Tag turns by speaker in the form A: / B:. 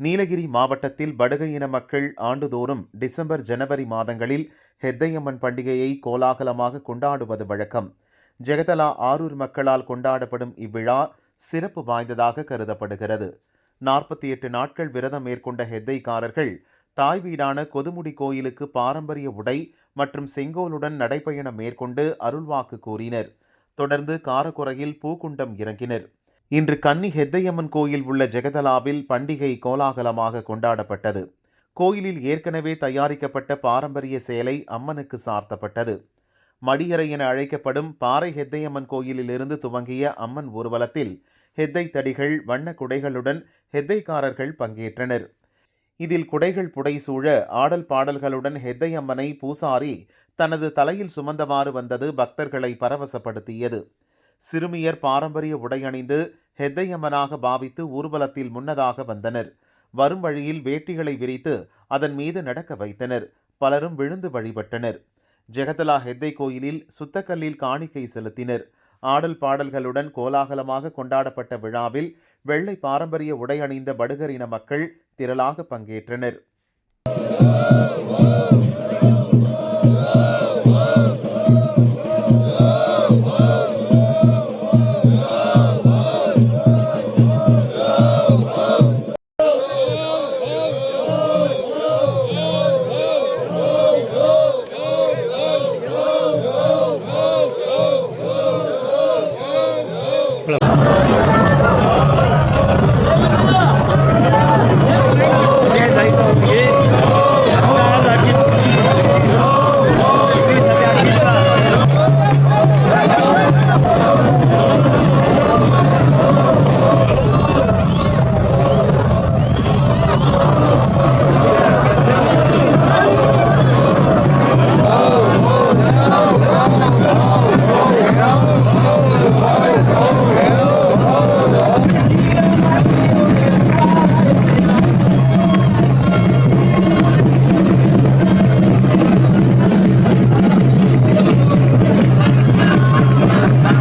A: நீலகிரி மாவட்டத்தில் படுகை இன மக்கள் ஆண்டுதோறும் டிசம்பர் ஜனவரி மாதங்களில் ஹெத்தையம்மன் பண்டிகையை கோலாகலமாக கொண்டாடுவது வழக்கம். ஜெகதலா ஆரூர் மக்களால் கொண்டாடப்படும் இவ்விழா சிறப்பு வாய்ந்ததாக கருதப்படுகிறது. 48 நாட்கள் விரதம் மேற்கொண்ட ஹெத்தைக்காரர்கள் தாய் வீடான கொதுமுடி கோயிலுக்கு பாரம்பரிய உடை மற்றும் செங்கோலுடன் நடைபயணம் மேற்கொண்டு அருள்வாக்கு கூறினர். தொடர்ந்து காரக்குறையில் பூக்குண்டம் இறங்கினர். இன்று கன்னி ஹெத்தையம்மன் கோயில் உள்ள ஜெகதலாவில் பண்டிகை கோலாகலமாக கொண்டாடப்பட்டது. கோயிலில் ஏற்கனவே தயாரிக்கப்பட்ட பாரம்பரிய சேலை அம்மனுக்கு சார்த்தப்பட்டது. மடியறை என அழைக்கப்படும் பாறை ஹெத்தையம்மன் கோயிலிலிருந்து துவங்கிய அம்மன் ஊர்வலத்தில் ஹெத்தை தடிகள் வண்ண குடைகளுடன் ஹெத்தைக்காரர்கள் பங்கேற்றனர். இதில் குடைகள் புடைசூழ ஆடல் பாடல்களுடன் ஹெத்தையம்மனை பூசாரி தனது தலையில் சுமந்தவாறு வந்தது பக்தர்களை பரவசப்படுத்தியது. சிறுமியர் பாரம்பரிய உடையணிந்து ஹெத்தையம்மனாக பாவித்து ஊர்வலத்தில் முன்னதாக வந்தனர். வரும் வழியில் வேட்டிகளை விரித்து அதன் மீது நடக்க வைத்தனர். பலரும் விழுந்து வழிபட்டனர். ஜெகதலா ஹெத்தை கோயிலில் சுத்தக்கல்லில் காணிக்கை செலுத்தினர். ஆடல் பாடல்களுடன் கோலாகலமாக கொண்டாடப்பட்ட விழாவில் வெள்ளை பாரம்பரிய உடை அணிந்த படுகர் இன மக்கள் திரளாக பங்கேற்றனர்.